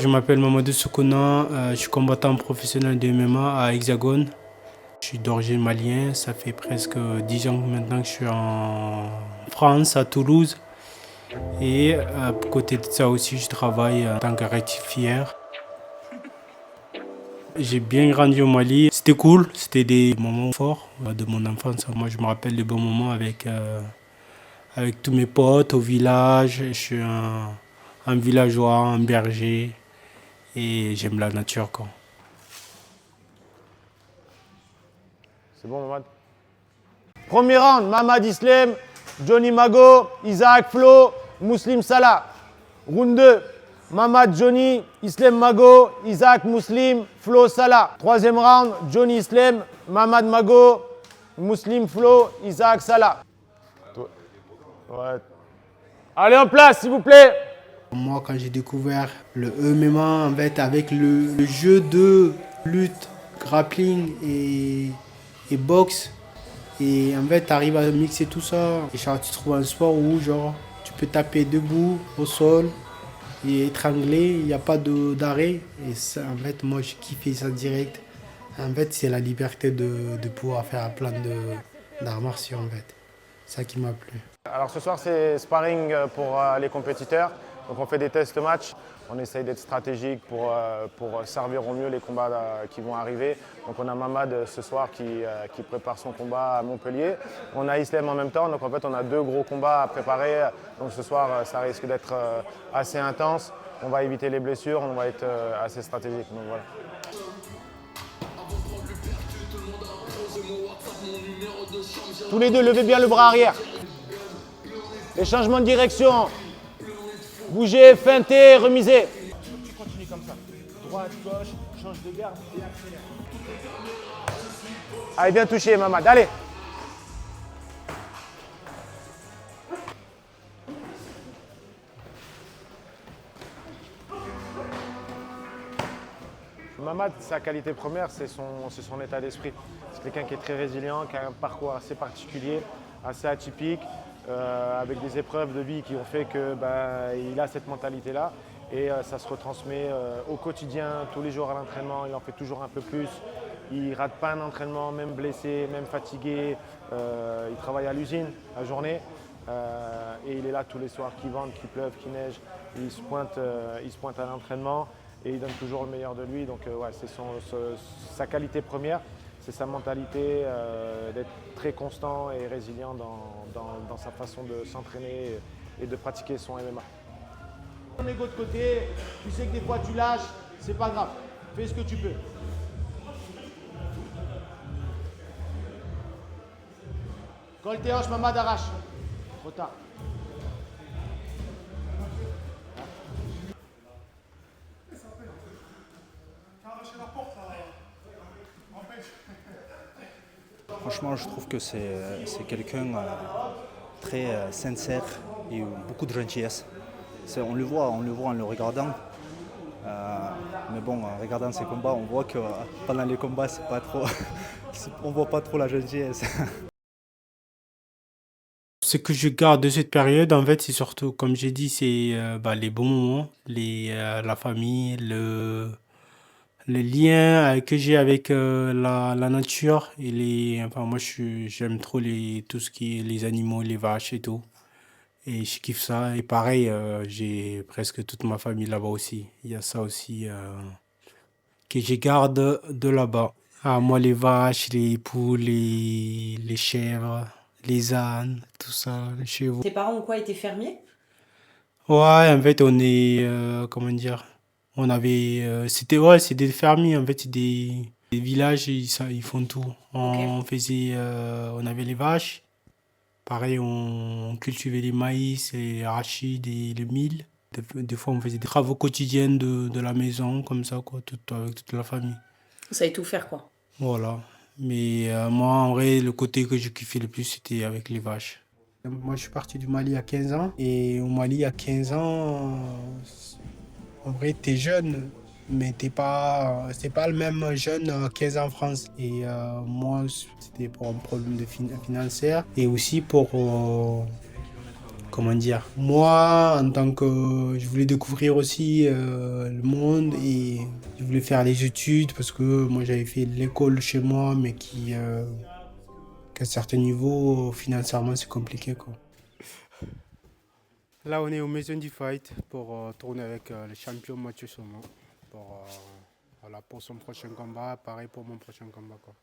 Je m'appelle Mamadou Soukouna, je suis combattant professionnel de MMA à Hexagone. Je suis d'origine malienne, ça fait presque 10 ans maintenant que je suis en France, à Toulouse. Et à côté de ça aussi, je travaille en tant que rectifieur. J'ai bien grandi au Mali, c'était cool, c'était des moments forts de mon enfance. Moi, je me rappelle des bons moments avec tous mes potes au village. Je suis un villageois, un berger et j'aime la nature, quoi. C'est bon, Mamad. Premier round, Mamad Islem, Johnny Mago, Isaac Flo, Muslim Salah. Round 2, Mamad Johnny, Islem Mago, Isaac Muslim, Flo Salah. Troisième round, Johnny Islem, Mamad Mago, Muslim Flo, Isaac Salah. Ouais. Allez en place, s'il vous plaît. Moi, quand j'ai découvert le MMA, en fait, avec le jeu de lutte, grappling et boxe, et en fait, tu arrives à mixer tout ça. Et genre, tu trouves un sport où genre, tu peux taper debout au sol et étrangler, il n'y a pas d'arrêt. Et ça, en fait, moi, j'ai kiffé ça direct. En fait, c'est la liberté de pouvoir faire plein d'arts martiaux, en fait. C'est ça qui m'a plu. Alors ce soir, c'est sparring pour les compétiteurs. Donc on fait des tests match. On essaye d'être stratégique pour servir au mieux les combats qui vont arriver. Donc on a Mamad ce soir qui prépare son combat à Montpellier. On a Islem en même temps. Donc en fait, on a deux gros combats à préparer. Donc ce soir, ça risque d'être assez intense. On va éviter les blessures. On va être assez stratégique. Donc voilà. Tous les deux, levez bien le bras arrière. Les changements de direction. Bougez, feintez, remisez. Tu continues comme ça. Droite, gauche, change de garde et accélère. Allez, bien touché, Mamad. Allez. Mamad, sa qualité première, c'est son état d'esprit. C'est quelqu'un qui est très résilient, qui a un parcours assez particulier, assez atypique, avec des épreuves de vie qui ont fait qu'il a cette mentalité-là. Et ça se retransmet au quotidien, tous les jours à l'entraînement. Il en fait toujours un peu plus. Il ne rate pas un entraînement, même blessé, même fatigué. Il travaille à l'usine la journée. Et il est là tous les soirs, qu'il vente, qu'il pleuve, qu'il neige. Il se pointe à l'entraînement. Et il donne toujours le meilleur de lui. Donc ouais, c'est sa qualité première, c'est sa mentalité d'être très constant et résilient dans sa façon de s'entraîner et de pratiquer son MMA. Ton ego de côté, tu sais que des fois tu lâches, c'est pas grave. Fais ce que tu peux. Colle tes hanches, Mamad, arrache. Trop tard. Franchement, je trouve que c'est quelqu'un très sincère et beaucoup de gentillesse. On le voit en le regardant. Mais bon, en regardant ses combats, on voit que pendant les combats, c'est pas trop, on voit pas trop la gentillesse. Ce que je garde de cette période, en fait, c'est surtout, comme j'ai dit, c'est les bons moments, la famille, le lien que j'ai avec la nature et enfin, moi, j'aime trop tout ce qui est les animaux, les vaches et tout. Et je kiffe ça. Et pareil, j'ai presque toute ma famille là-bas aussi. Il y a ça aussi que je garde de là-bas. Ah, moi, les vaches, les poules, les chèvres, les ânes, tout ça, les chevaux. Tes parents ont quoi, été fermiers? Ouais, en fait, on est, comment dire, c'est des fermiers, en fait, c'est des villages, ils font tout. On faisait, on avait les vaches, pareil, on cultivait les maïs, les arachides et le mil. Des fois, on faisait des travaux quotidiens de la maison, comme ça, quoi, avec toute la famille. Vous savez tout faire, quoi. Voilà. Mais moi, en vrai, le côté que je kiffais le plus, c'était avec les vaches. Moi, je suis parti du Mali à 15 ans. Et au Mali, à 15 ans, en vrai, t'es jeune, mais c'est pas le même jeune à 15 ans en France. Et moi, c'était pour un problème financier et aussi pour comment dire, moi, en tant que, je voulais découvrir aussi le monde et je voulais faire les études parce que moi j'avais fait l'école chez moi, mais qu'à certains niveaux, financièrement, c'est compliqué, quoi. Là, on est aux Maisons du Fight pour tourner avec le champion Mathieu Somon pour, voilà, pour son prochain combat. Pareil pour mon prochain combat, quoi.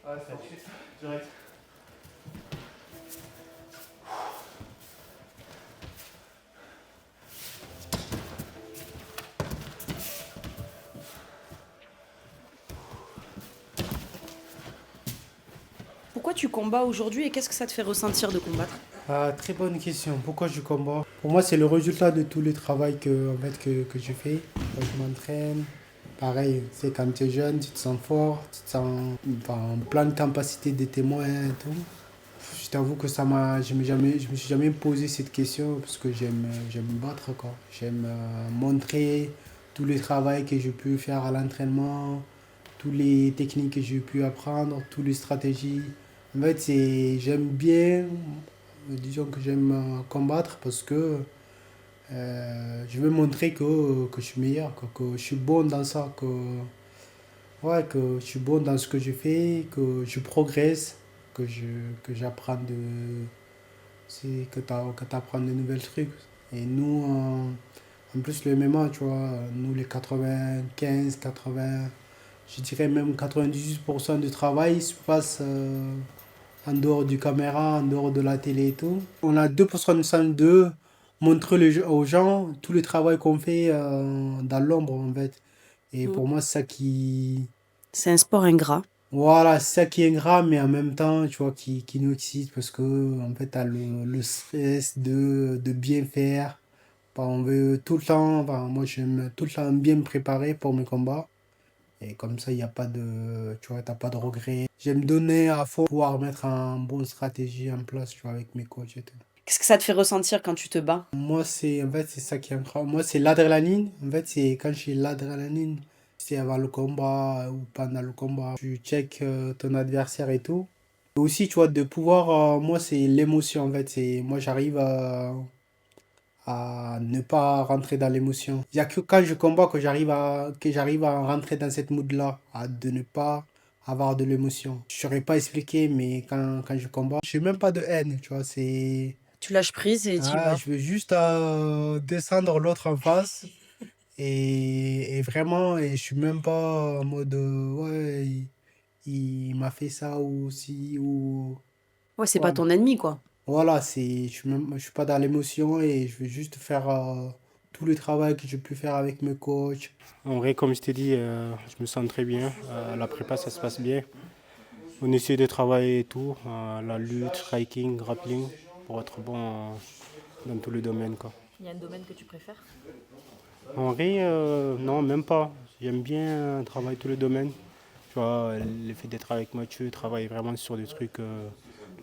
Ah, ça chute, direct. Pourquoi tu combats aujourd'hui et qu'est-ce que ça te fait ressentir de combattre? Ah, très bonne question. Pourquoi je combats? Pour moi, c'est le résultat de tout le travail que je fais. Quand je m'entraîne, pareil, c'est quand tu es jeune, tu te sens fort, tu te sens enfin, en pleine capacité de témoin et tout. Je t'avoue que je me suis jamais posé cette question parce que j'aime me battre, quoi. J'aime montrer tout le travail que j'ai pu faire à l'entraînement, toutes les techniques que j'ai pu apprendre, toutes les stratégies. En fait, j'aime bien, disons que j'aime combattre parce que je veux montrer que je suis meilleur, que je suis bon dans ça, ouais, que je suis bon dans ce que je fais, que je progresse, que j'apprends que t'apprends de nouvelles trucs. Et nous, en plus, le MMA, tu vois, nous, les 95, 80, je dirais même 98% du travail se passe en dehors du caméra, en dehors de la télé et tout. On a 2% de ça de montrer aux gens tout le travail qu'on fait dans l'ombre, en fait. Et Mm. pour moi, c'est ça qui... C'est un sport ingrat. Voilà, c'est ça qui est ingrat, mais en même temps, tu vois, qui nous excite parce que, en fait, t'as le stress de bien faire. Enfin, on veut tout le temps, enfin, moi, j'aime tout le temps bien me préparer pour mes combats. Et comme ça, il n'y a pas de, tu vois, t'as pas de regrets. J'aime donner à fond, pouvoir mettre une bonne stratégie en place, tu vois, avec mes coachs et tout. Qu'est-ce que ça te fait ressentir quand tu te bats? Moi, en fait, c'est ça qui est incroyable. Moi, c'est l'adrénaline. En fait, c'est quand j'ai l'adrénaline, c'est avant le combat ou pendant le combat. Tu check ton adversaire et tout. Et aussi, tu vois, de pouvoir, moi, c'est l'émotion, en fait. Moi, j'arrive à ne pas rentrer dans l'émotion. Il n'y a que quand je combats que j'arrive à rentrer dans cette mood-là, de ne pas avoir de l'émotion. Je ne saurais pas expliquer, mais quand je combat, je n'ai même pas de haine, tu vois, c'est... Tu lâches prise et tu y Ah, vas. je veux juste descendre l'autre en face et vraiment, et je suis même pas en mode, ouais, il m'a fait ça ou si, ou... Ouais, c'est pas Ouais. ton ennemi, quoi. Voilà, je suis pas dans l'émotion et je veux juste faire tout le travail que j'ai pu faire avec mes coachs. En vrai, comme je t'ai dit, je me sens très bien. La prépa, ça se passe bien. On essaie de travailler et tout, la lutte, striking, grappling, pour être bon dans tous les domaines, quoi. Il y a un domaine que tu préfères? En vrai, non, même pas. J'aime bien travailler tous les domaines. Tu vois, le fait d'être avec Mathieu, travailler vraiment sur des trucs,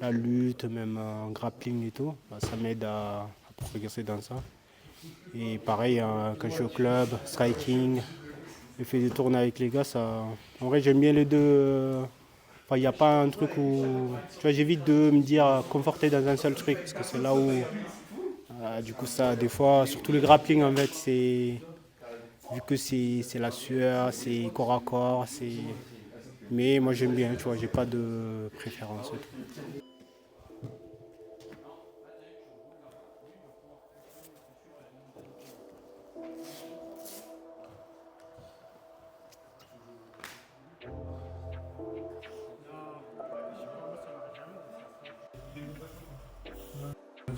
la lutte, même grappling et tout, bah, ça m'aide à progresser dans ça. Et pareil, quand je suis au club, striking, le fait de tourner avec les gars, ça... En vrai, j'aime bien les deux. Enfin, il n'y a pas un truc où... Tu vois, j'évite de me dire conforter dans un seul truc, parce que c'est là où... du coup, ça, des fois, surtout le grappling, en fait, c'est... Vu que c'est la sueur, c'est corps à corps, c'est... Mais moi, j'aime bien, tu vois, j'ai pas de préférence.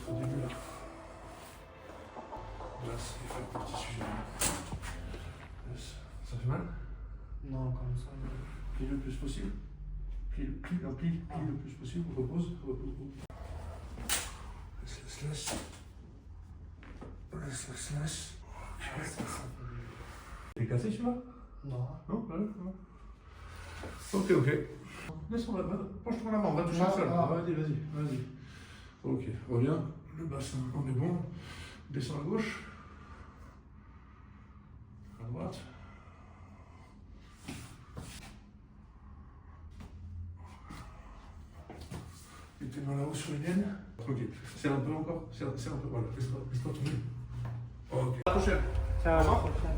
Au début, là. Là, c'est fait un petit sujet. Yes. Ça fait mal? Non, comme ça. Plie le plus possible. Plie le plus possible. Repose. Laisse. Laisse. Ok. T'es cassé, celui-là? Non. Non, non. Ok, ok. Laisse-moi, penche-toi la main, on va toucher le sol. Vas-y. Ok, reviens. Le bassin, on est bon. Descends à gauche. À droite. Et tes mains là-haut sur les miennes. Ok, serre un peu encore. Serre un peu, voilà. Laisse-toi tomber. Ok. À la prochaine. Ciao, à la prochaine.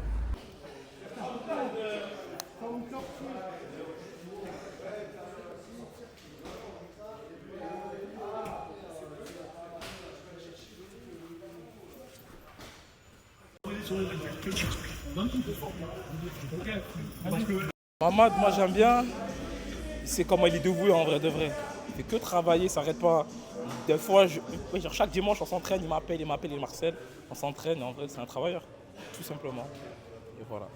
Mamad, moi j'aime bien, c'est comment il est dévoué en vrai de vrai. Il fait que travailler, ça s'arrête pas. Des fois, genre chaque dimanche on s'entraîne, il m'appelle, il m'harcèle, on s'entraîne, en vrai c'est un travailleur, tout simplement. Et voilà.